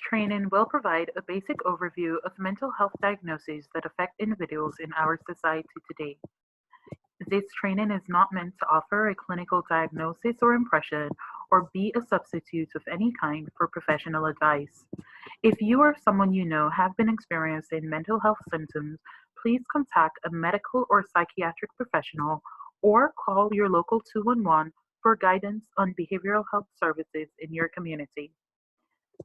training will provide a basic overview of mental health diagnoses that affect individuals in our society today. This training is not meant to offer a clinical diagnosis or impression or be a substitute of any kind for professional advice. If you or someone you know have been experiencing mental health symptoms, please contact a medical or psychiatric professional or call your local 211 for guidance on behavioral health services in your community.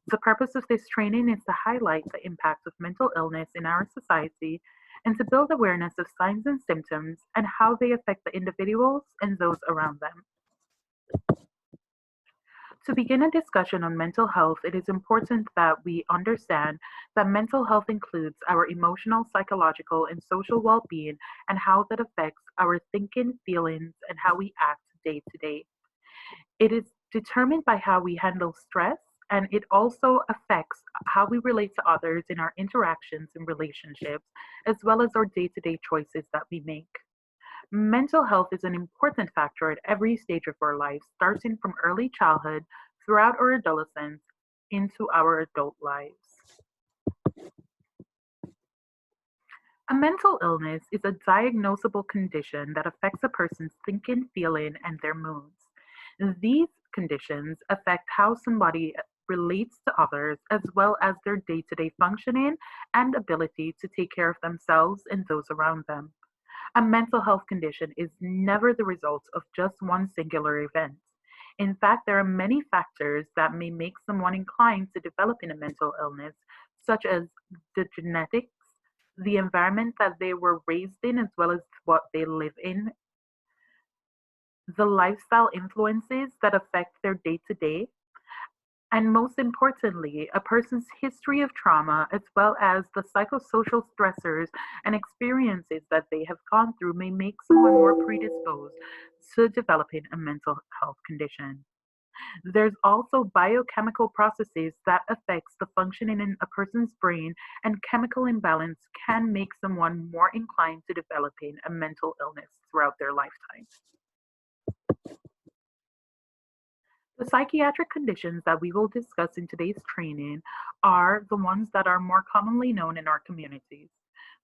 The purpose of this training is to highlight the impact of mental illness in our society and to build awareness of signs and symptoms and how they affect the individuals and those around them. To begin a discussion on mental health, it is important that we understand that mental health includes our emotional, psychological, and social well being and how that affects our thinking, feelings, and how we act day to day. It is determined by how we handle stress, and it also affects how we relate to others in our interactions and relationships, as well as our day to day choices that we make. Mental health is an important factor at every stage of our life, starting from early childhood, throughout our adolescence, into our adult lives. A mental illness is a diagnosable condition that affects a person's thinking, feeling, and their moods. These conditions affect how somebody relates to others, as well as their day to day functioning and ability to take care of themselves and those around them. A mental health condition is never the result of just one singular event. In fact, there are many factors that may make someone inclined to developing a mental illness, such as the genetics, the environment that they were raised in, as well as what they live in, the lifestyle influences that affect their day to day, and most importantly, a person's history of trauma, as well as the psychosocial stressors and experiences that they have gone through, may make someone more predisposed to developing a mental health condition. There's also biochemical processes that affects the functioning in a person's brain, and chemical imbalance can make someone more inclined to developing a mental illness throughout their lifetime. The psychiatric conditions that we will discuss in today's training are the ones that are more commonly known in our communities,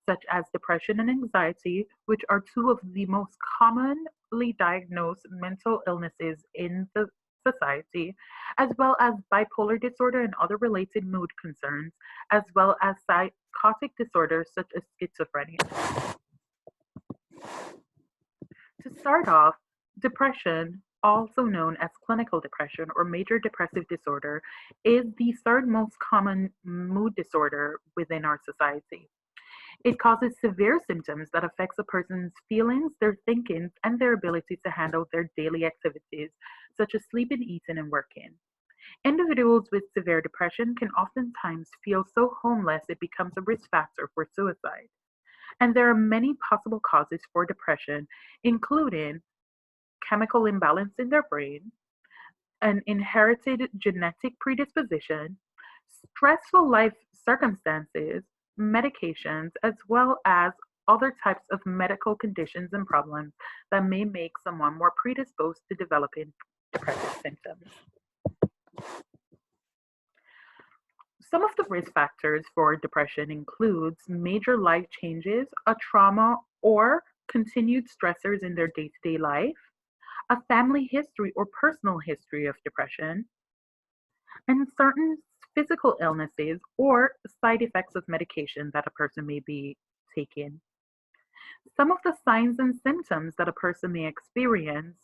such as depression and anxiety, which are two of the most commonly diagnosed mental illnesses in the society, as well as bipolar disorder and other related mood concerns, as well as psychotic disorders such as schizophrenia. To start off, depression, also known as clinical depression or major depressive disorder, is the third most common mood disorder within our society. It causes severe symptoms that affects a person's feelings, their thinkings, and their ability to handle their daily activities, such as sleeping, eating, and working. Individuals with severe depression can oftentimes feel so homeless it becomes a risk factor for suicide. And there are many possible causes for depression, including chemical imbalance in their brain, an inherited genetic predisposition, stressful life circumstances, medications, as well as other types of medical conditions and problems that may make someone more predisposed to developing depressive symptoms. Some of the risk factors for depression includes major life changes, a trauma, or continued stressors in their day-to-day life, a family history or personal history of depression, and certain physical illnesses or side effects of medication that a person may be taking. Some of the signs and symptoms that a person may experience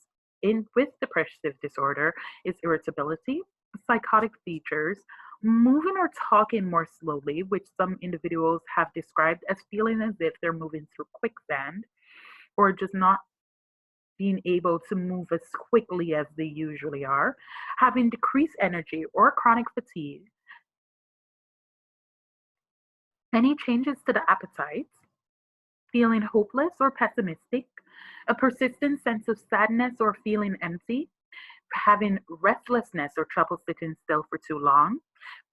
with depressive disorder is irritability, psychotic features, moving or talking more slowly, which some individuals have described as feeling as if they're moving through quicksand, or just not being able to move as quickly as they usually are, having decreased energy or chronic fatigue, any changes to the appetite, feeling hopeless or pessimistic, a persistent sense of sadness or feeling empty, having restlessness or trouble sitting still for too long,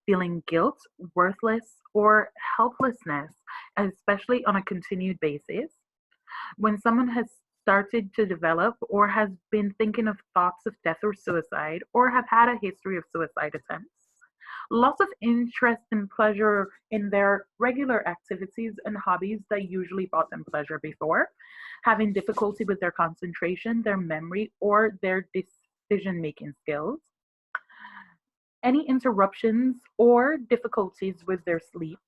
feeling guilt, worthless, or helplessness, especially on a continued basis. When someone has started to develop or has been thinking of thoughts of death or suicide, or have had a history of suicide attempts, Loss of interest and pleasure in their regular activities and hobbies that usually brought them pleasure before, having difficulty with their concentration, their memory, or their decision making skills, any interruptions or difficulties with their sleep,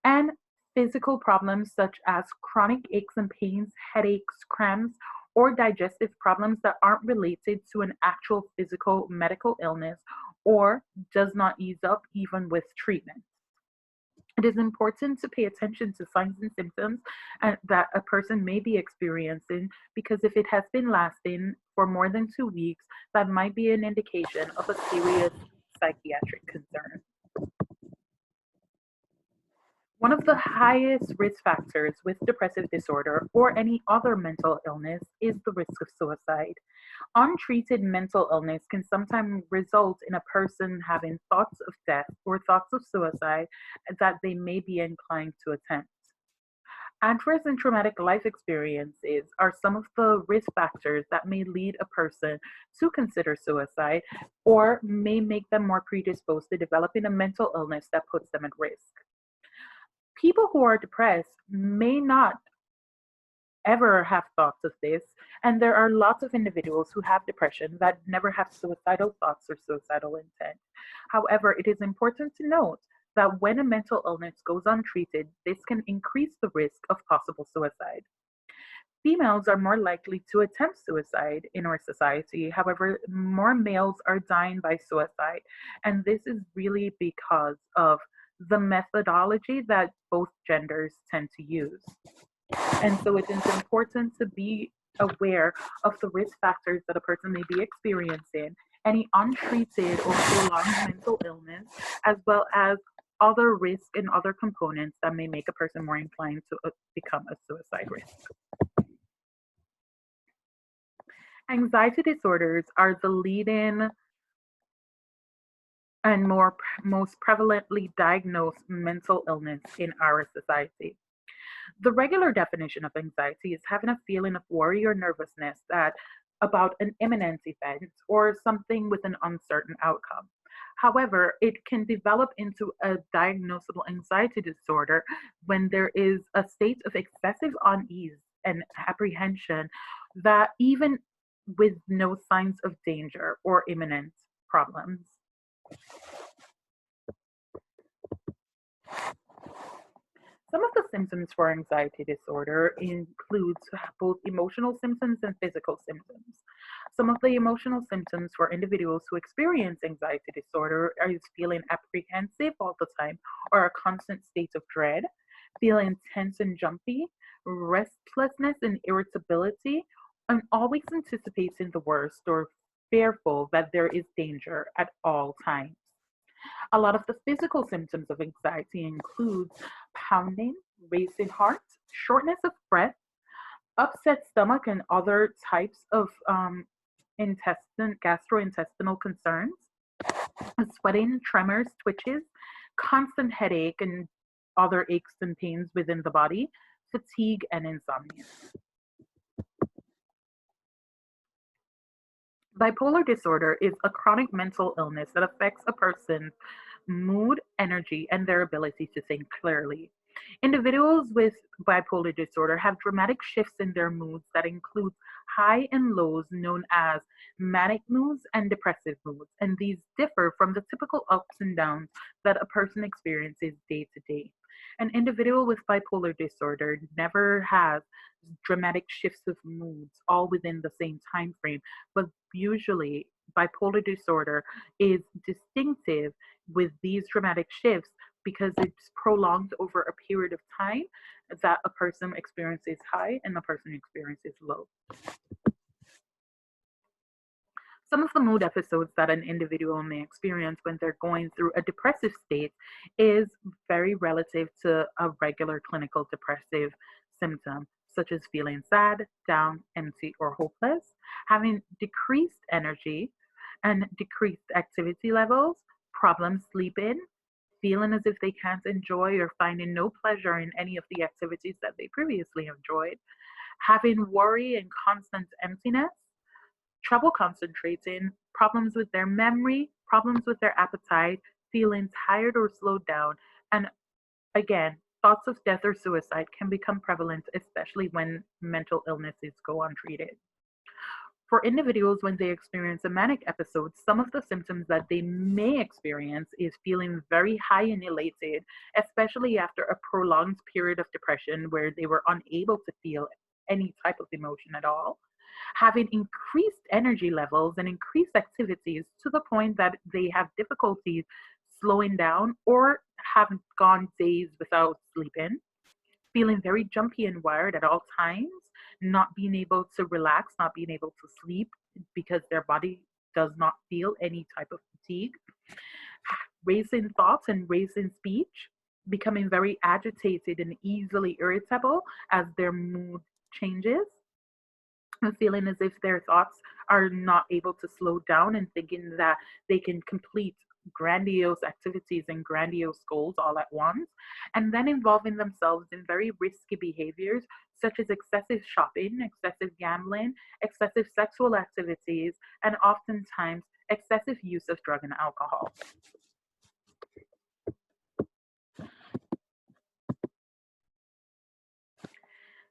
and physical problems such as chronic aches and pains, headaches, cramps, or digestive problems that aren't related to an actual physical medical illness or does not ease up even with treatment. It is important to pay attention to signs and symptoms that a person may be experiencing because if it has been lasting for more than 2 weeks, that might be an indication of a serious psychiatric concern. One of the highest risk factors with depressive disorder or any other mental illness is the risk of suicide. Untreated mental illness can sometimes result in a person having thoughts of death or thoughts of suicide that they may be inclined to attempt. Adverse and traumatic life experiences are some of the risk factors that may lead a person to consider suicide or may make them more predisposed to developing a mental illness that puts them at risk. People who are depressed may not ever have thoughts of this, and there are lots of individuals who have depression that never have suicidal thoughts or suicidal intent. However, it is important to note that when a mental illness goes untreated, this can increase the risk of possible suicide. Females are more likely to attempt suicide in our society. However, more males are dying by suicide, and this is really because of the methodology that both genders tend to use. And so it is important to be aware of the risk factors that a person may be experiencing, any untreated or prolonged mental illness, as well as other risks and other components that may make a person more inclined to become a suicide risk. Anxiety disorders are the leading and most prevalently diagnosed mental illness in our society. The regular definition of anxiety is having a feeling of worry or nervousness about an imminent event or something with an uncertain outcome. However, it can develop into a diagnosable anxiety disorder when there is a state of excessive unease and apprehension that even with no signs of danger or imminent problems. Some of the symptoms for anxiety disorder includes both emotional symptoms and physical symptoms. Some of the emotional symptoms for individuals who experience anxiety disorder is feeling apprehensive all the time or a constant state of dread, feeling tense and jumpy, restlessness and irritability, and always anticipating the worst or fearful that there is danger at all times. A lot of the physical symptoms of anxiety include pounding, racing heart, shortness of breath, upset stomach, and other types of gastrointestinal concerns, sweating, tremors, twitches, constant headache, and other aches and pains within the body, fatigue, and insomnia. Bipolar disorder is a chronic mental illness that affects a person's mood, energy, and their ability to think clearly. Individuals with bipolar disorder have dramatic shifts in their moods that include high and lows known as manic moods and depressive moods, and these differ from the typical ups and downs that a person experiences day to day. An individual with bipolar disorder never has dramatic shifts of moods all within the same time frame, but usually bipolar disorder is distinctive with these dramatic shifts because it's prolonged over a period of time that a person experiences high and a person experiences low. Some of the mood episodes that an individual may experience when they're going through a depressive state is very relative to a regular clinical depressive symptom, such as feeling sad, down, empty, or hopeless, having decreased energy and decreased activity levels, problems sleeping, feeling as if they can't enjoy or finding no pleasure in any of the activities that they previously enjoyed, having worry and constant emptiness, trouble concentrating, problems with their memory, problems with their appetite, feeling tired or slowed down, and again, thoughts of death or suicide can become prevalent, especially when mental illnesses go untreated. For individuals, when they experience a manic episode, some of the symptoms that they may experience is feeling very high and elated, especially after a prolonged period of depression where they were unable to feel any type of emotion at all, having increased energy levels and increased activities to the point that they have difficulties slowing down or have gone days without sleeping, feeling very jumpy and wired at all times, not being able to relax, not being able to sleep because their body does not feel any type of fatigue, racing thoughts and racing speech, becoming very agitated and easily irritable as their mood changes, and feeling as if their thoughts are not able to slow down and thinking that they can complete grandiose activities and grandiose goals all at once, and then involving themselves in very risky behaviors such as excessive shopping, excessive gambling, excessive sexual activities, and oftentimes excessive use of drug and alcohol.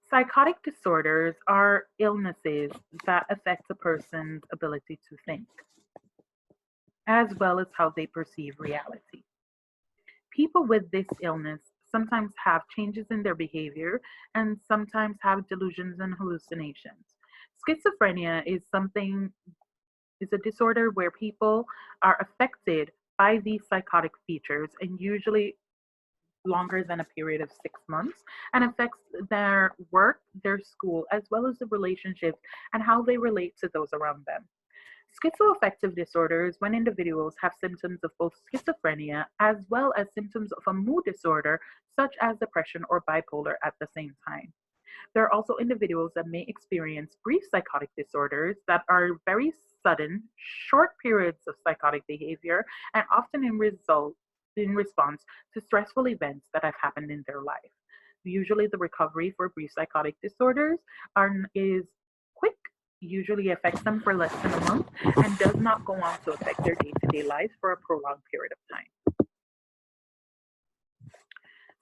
Psychotic disorders are illnesses that affect a person's ability to think, as well as how they perceive reality. People with this illness sometimes have changes in their behavior and sometimes have delusions and hallucinations. Schizophrenia is a disorder where people are affected by these psychotic features and usually longer than a period of 6 months, and affects their work, their school, as well as the relationships and how they relate to those around them. Schizoaffective disorders when individuals have symptoms of both schizophrenia as well as symptoms of a mood disorder such as depression or bipolar at the same time. There are also individuals that may experience brief psychotic disorders that are very sudden, short periods of psychotic behavior and often in response to stressful events that have happened in their life. Usually the recovery for brief psychotic disorders is quick, usually affects them for less than a month, and does not go on to affect their day-to-day lives for a prolonged period of time.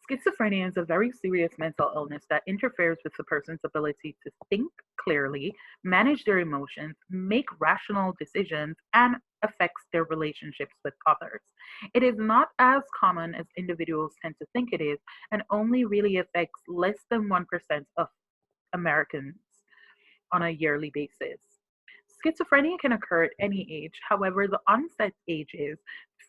Schizophrenia is a very serious mental illness that interferes with the person's ability to think clearly, manage their emotions, make rational decisions, and affects their relationships with others. It is not as common as individuals tend to think it is, and only really affects less than 1% of Americans on a yearly basis. Schizophrenia can occur at any age. However, the onset ages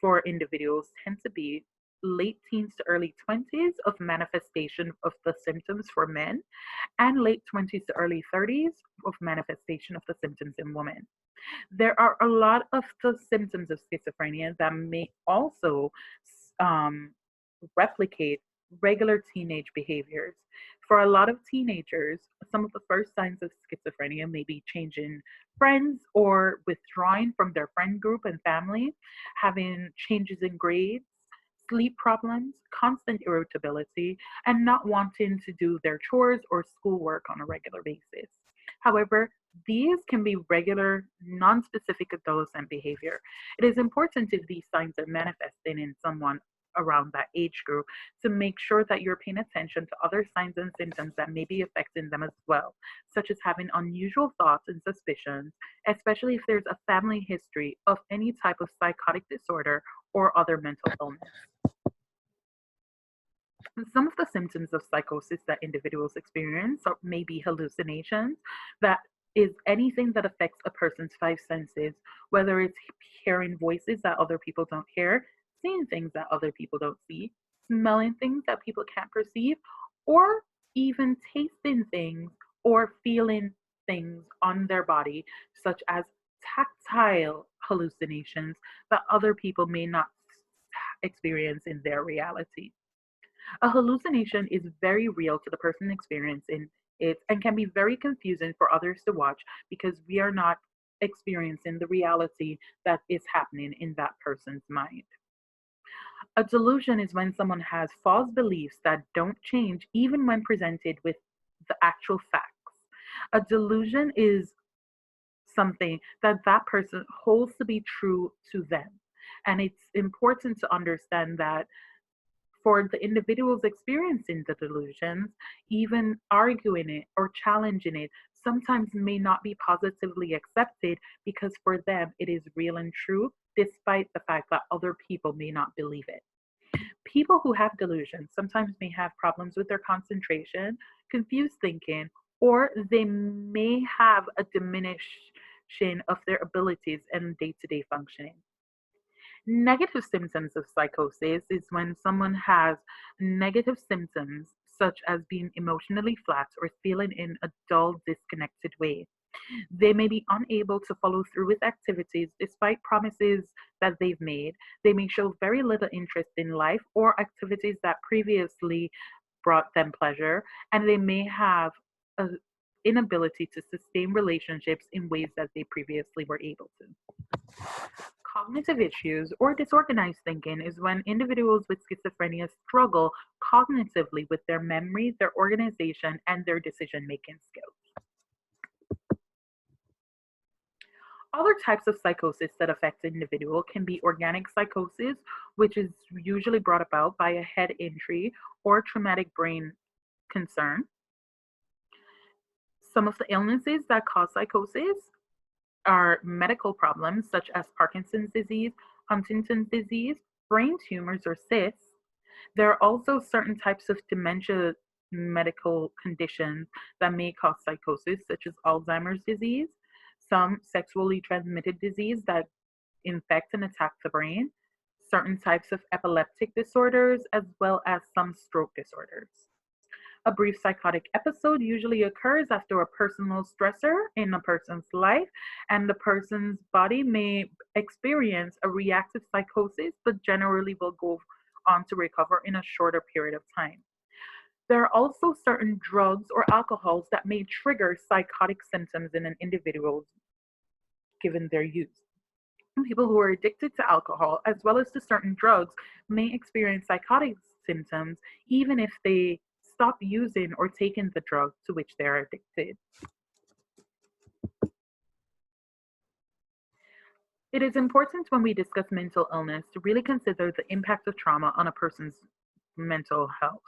for individuals tend to be late teens to early 20s of manifestation of the symptoms for men, and late 20s to early 30s of manifestation of the symptoms in women. There are a lot of the symptoms of schizophrenia that may also replicate regular teenage behaviors. For a lot of teenagers, some of the first signs of schizophrenia may be changing friends or withdrawing from their friend group and family, having changes in grades, sleep problems, constant irritability, and not wanting to do their chores or schoolwork on a regular basis. However, these can be regular, non-specific adolescent behavior. It is important if these signs are manifesting in someone around that age group to make sure that you're paying attention to other signs and symptoms that may be affecting them as well, such as having unusual thoughts and suspicions, especially if there's a family history of any type of psychotic disorder or other mental illness. Some of the symptoms of psychosis that individuals experience may be hallucinations, that is anything that affects a person's five senses, whether it's hearing voices that other people don't hear, seeing things that other people don't see, smelling things that people can't perceive, or even tasting things or feeling things on their body, such as tactile hallucinations that other people may not experience in their reality. A hallucination is very real to the person experiencing it and can be very confusing for others to watch because we are not experiencing the reality that is happening in that person's mind. A delusion is when someone has false beliefs that don't change even when presented with the actual facts. A delusion is something that that person holds to be true to them. And it's important to understand that for the individuals experiencing the delusions, even arguing it or challenging it sometimes may not be positively accepted because for them it is real and true, despite the fact that other people may not believe it. People who have delusions sometimes may have problems with their concentration, confused thinking, or they may have a diminution of their abilities and day to day functioning. Negative symptoms of psychosis is when someone has negative symptoms, such as being emotionally flat or feeling in a dull, disconnected way. They may be unable to follow through with activities despite promises that they've made. They may show very little interest in life or activities that previously brought them pleasure, and they may have an inability to sustain relationships in ways that they previously were able to. Cognitive issues or disorganized thinking is when individuals with schizophrenia struggle cognitively with their memory, their organization, and their decision making skills. Other types of psychosis that affect the individual can be organic psychosis, which is usually brought about by a head injury or traumatic brain concern. Some of the illnesses that cause psychosis are medical problems such as Parkinson's disease, Huntington's disease, brain tumors or cysts. There are also certain types of dementia medical conditions that may cause psychosis, such as Alzheimer's disease, some sexually transmitted disease that infect and attack the brain, certain types of epileptic disorders, as well as some stroke disorders. A brief psychotic episode usually occurs after a personal stressor in a person's life, and the person's body may experience a reactive psychosis, but generally will go on to recover in a shorter period of time. There are also certain drugs or alcohols that may trigger psychotic symptoms in an individual given their use. People who are addicted to alcohol as well as to certain drugs may experience psychotic symptoms even if they stop using or taking the drug to which they are addicted. It is important when we discuss mental illness to really consider the impact of trauma on a person's mental health.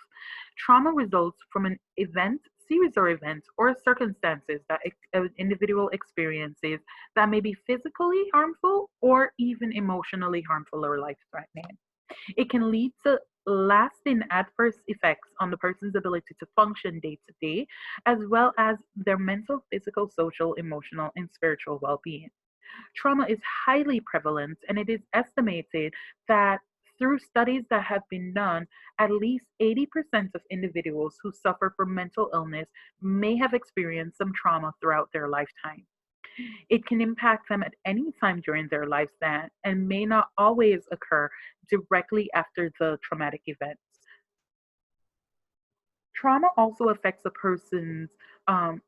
Trauma results from an event, series or events, or circumstances that an individual experiences that may be physically harmful or even emotionally harmful or life threatening. It can lead to lasting adverse effects on the person's ability to function day to day, as well as their mental, physical, social, emotional, and spiritual well being. Trauma is highly prevalent, and it is estimated that through studies that have been done, at least 80% of individuals who suffer from mental illness may have experienced some trauma throughout their lifetime. It can impact them at any time during their lifespan and may not always occur directly after the traumatic event. Trauma also affects a person's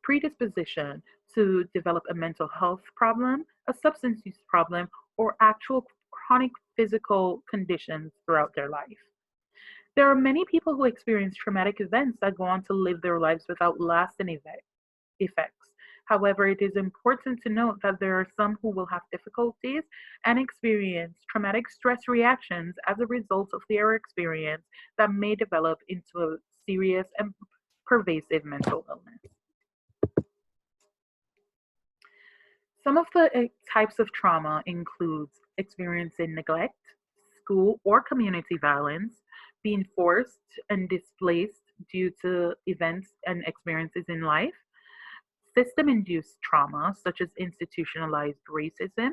predisposition to develop a mental health problem, a substance use problem, or actual chronic physical conditions throughout their life. There are many people who experience traumatic events that go on to live their lives without lasting effects. However, it is important to note that there are some who will have difficulties and experience traumatic stress reactions as a result of their experience that may develop into a serious and pervasive mental illness. Some of the types of trauma includes experiencing neglect, school or community violence, being forced and displaced due to events and experiences in life, system-induced trauma such as institutionalized racism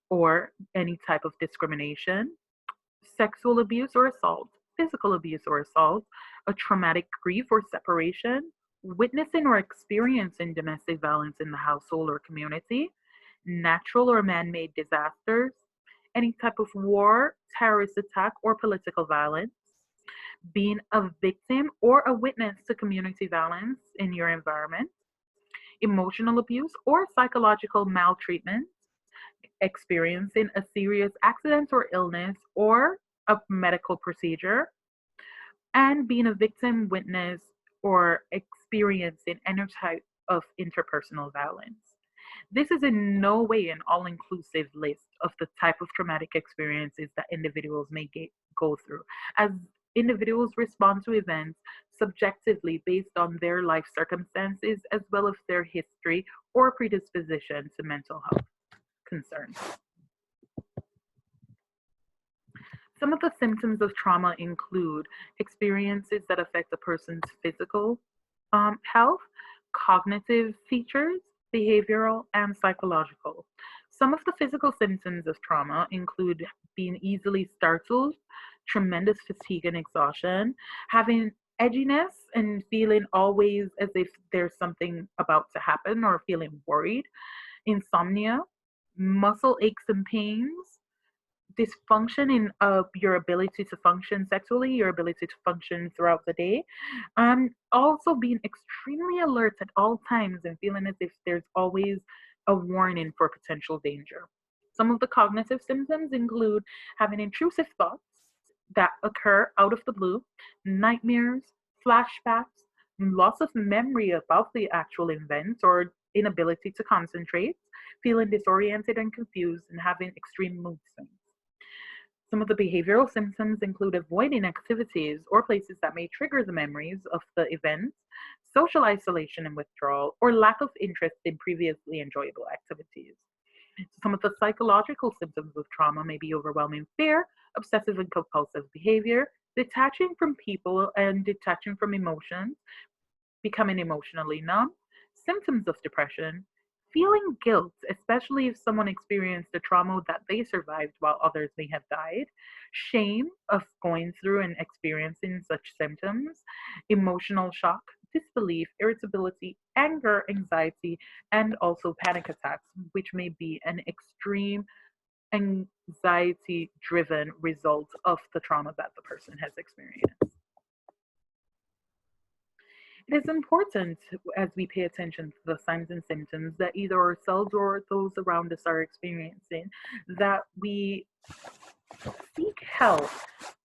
or any type of discrimination, sexual abuse or assault, physical abuse or assault, a traumatic grief or separation, witnessing or experiencing domestic violence in the household or community, natural or man made disasters, any type of war, terrorist attack, or political violence, being a victim or a witness to community violence in your environment, emotional abuse or psychological maltreatment, experiencing a serious accident or illness or a medical procedure, and being a victim, witness, or experiencing any type of interpersonal violence. This is in no way an all inclusive list of the type of traumatic experiences that individuals may go through, as individuals respond to events subjectively based on their life circumstances as well as their history or predisposition to mental health concerns. Some of the symptoms of trauma include experiences that affect a person's physical health, cognitive features, behavioral, and psychological. Some of the physical symptoms of trauma include being easily startled, tremendous fatigue and exhaustion, having edginess and feeling always as if there's something about to happen or feeling worried, insomnia, muscle aches and pains, dysfunction in your ability to function sexually, your ability to function throughout the day. Also being extremely alert at all times and feeling as if there's always a warning for potential danger. Some of the cognitive symptoms include having intrusive thoughts that occur out of the blue, nightmares, flashbacks, loss of memory about the actual event or inability to concentrate, feeling disoriented and confused, and having extreme mood swings. Some of the behavioral symptoms include avoiding activities or places that may trigger the memories of the event, social isolation and withdrawal, or lack of interest in previously enjoyable activities. Some of the psychological symptoms of trauma may be overwhelming fear, obsessive and compulsive behavior, detaching from people and detaching from emotions, becoming emotionally numb, symptoms of depression, feeling guilt, especially if someone experienced a trauma that they survived while others may have died, shame of going through and experiencing such symptoms, emotional shock, disbelief, irritability, anger, anxiety, and also panic attacks, which may be an extreme anxiety driven result of the trauma that the person has experienced. It is important as we pay attention to the signs and symptoms that either ourselves or those around us are experiencing that we seek help,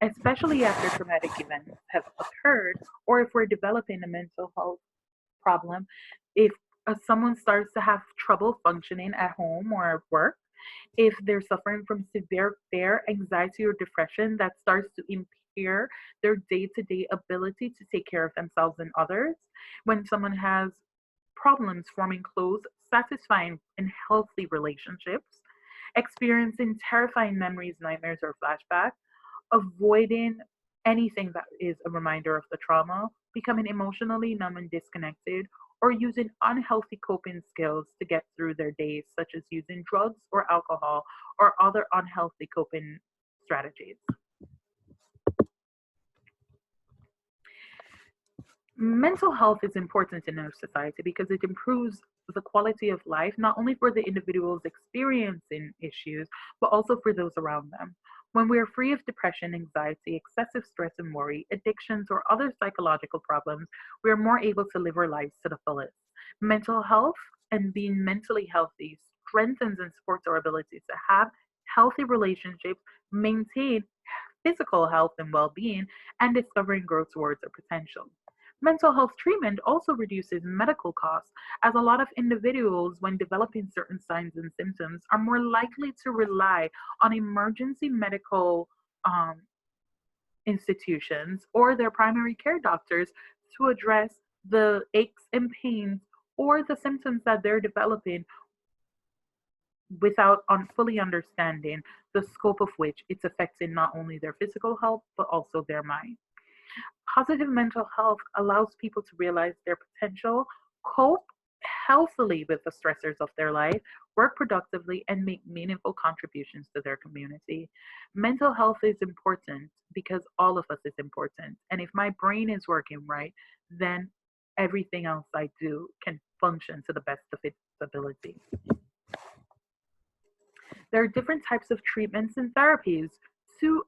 especially after traumatic events have occurred or if we're developing a mental health problem. If someone starts to have trouble functioning at home or at work, if they're suffering from severe fear, anxiety, or depression that starts to impair their day to day ability to take care of themselves and others, when someone has problems forming close, satisfying, and healthy relationships, experiencing terrifying memories, nightmares, or flashbacks, avoiding anything that is a reminder of the trauma, becoming emotionally numb and disconnected, or using unhealthy coping skills to get through their days, such as using drugs or alcohol or other unhealthy coping strategies. Mental health is important in our society because it improves the quality of life, not only for the individuals experiencing issues, but also for those around them. When we are free of depression, anxiety, excessive stress and worry, addictions, or other psychological problems, we are more able to live our lives to the fullest. Mental health and being mentally healthy strengthens and supports our ability to have healthy relationships, maintain physical health and well being, and discover and grow towards our potential. Mental health treatment also reduces medical costs, as a lot of individuals, when developing certain signs and symptoms, are more likely to rely on emergency medical um, institutions or their primary care doctors to address the aches and pains or the symptoms that they're developing without fully understanding the scope of which it's affecting not only their physical health but also their mind. Positive mental health allows people to realize their potential, cope healthily with the stressors of their life, work productively, and make meaningful contributions to their community. Mental health is important because all of us is important. And if my brain is working right, then everything else I do can function to the best of its ability. There are different types of treatments and therapies to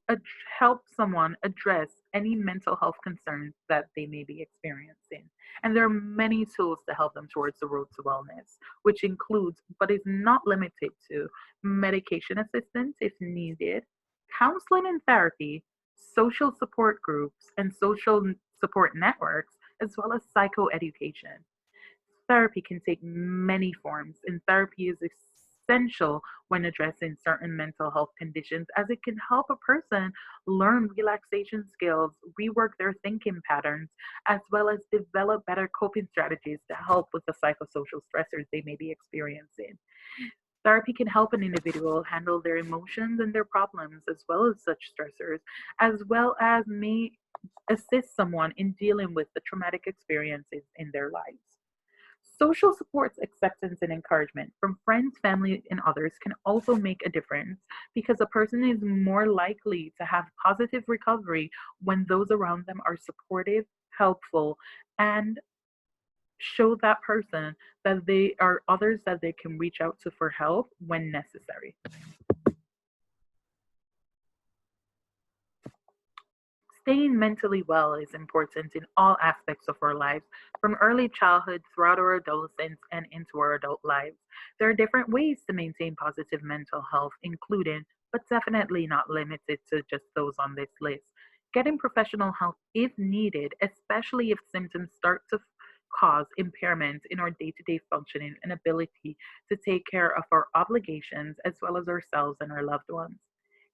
help someone address any mental health concerns that they may be experiencing. And there are many tools to help them towards the road to wellness, which includes, but is not limited to, medication assistance if needed, counseling and therapy, social support groups, and social support networks, as well as psychoeducation. Therapy can take many forms, and therapy is essential when addressing certain mental health conditions as it can help a person learn relaxation skills, rework their thinking patterns, as well as develop better coping strategies to help with the psychosocial stressors they may be experiencing. Therapy can help an individual handle their emotions and their problems as well as such stressors, as well as may assist someone in dealing with the traumatic experiences in their lives. Social supports, acceptance, and encouragement from friends, family, and others can also make a difference because a person is more likely to have positive recovery when those around them are supportive, helpful, and show that person that they are others that they can reach out to for help when necessary. Staying mentally well is important in all aspects of our lives, from early childhood throughout our adolescence and into our adult lives. There are different ways to maintain positive mental health, including, but definitely not limited to just those on this list. Getting professional help if needed, especially if symptoms start to cause impairment in our day to day functioning and ability to take care of our obligations as well as ourselves and our loved ones.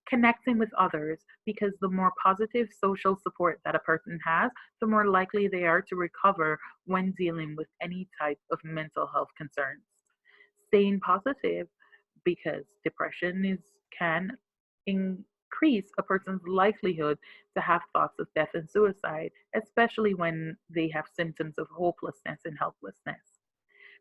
Connecting with others, because the more positive social support that a person has, the more likely they are to recover when dealing with any type of mental health concerns. Staying positive, because depression is can increase a person's likelihood to have thoughts of death and suicide, especially when they have symptoms of hopelessness and helplessness.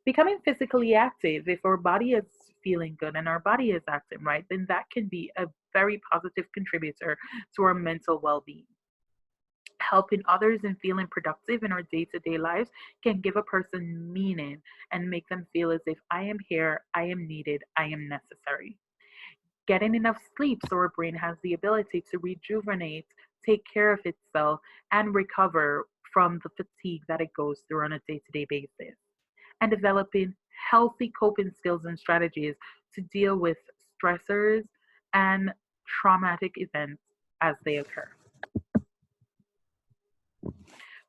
Becoming physically active, if our body is feeling good and our body is acting right, then that can be a very positive contributor to our mental well being. Helping others and feeling productive in our day to day lives can give a person meaning and make them feel as if I am here, I am needed, I am necessary. Getting enough sleep so our brain has the ability to rejuvenate, take care of itself, and recover from the fatigue that it goes through on a day to day basis. And developing healthy coping skills and strategies to deal with stressors and traumatic events as they occur.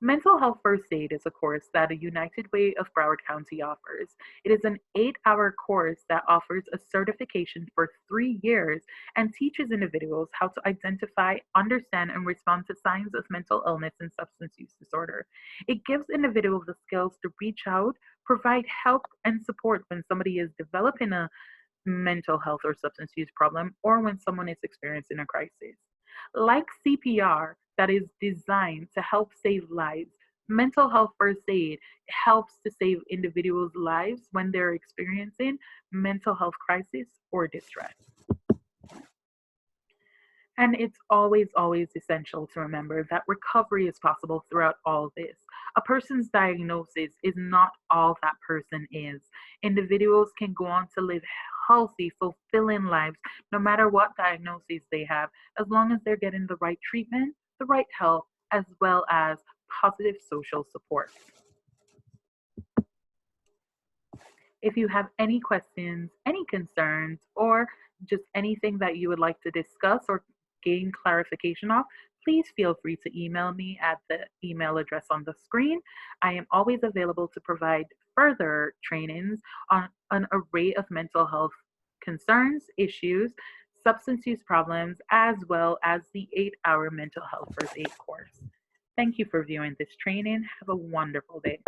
Mental Health First Aid is a course that a United Way of Broward County offers. It is an 8-hour course that offers a certification for 3 years and teaches individuals how to identify, understand, and respond to signs of mental illness and substance use disorder. It gives individuals the skills to reach out, provide help and support when somebody is developing a mental health or substance use problem, or when someone is experiencing a crisis. Like CPR, that is designed to help save lives, mental health first aid helps to save individuals' lives when they're experiencing mental health crisis or distress. And it's always, always essential to remember that recovery is possible throughout all this. A person's diagnosis is not all that person is. Individuals can go on to live healthy, fulfilling lives no matter what diagnosis they have, as long as they're getting the right treatment, the right help, as well as positive social support. If you have any questions, any concerns, or just anything that you would like to discuss or gain clarification of, please feel free to email me at the email address on the screen. I am always available to provide further trainings on an array of mental health concerns, issues, substance use problems, as well as the 8-hour mental health first aid course. Thank you for viewing this training. Have a wonderful day.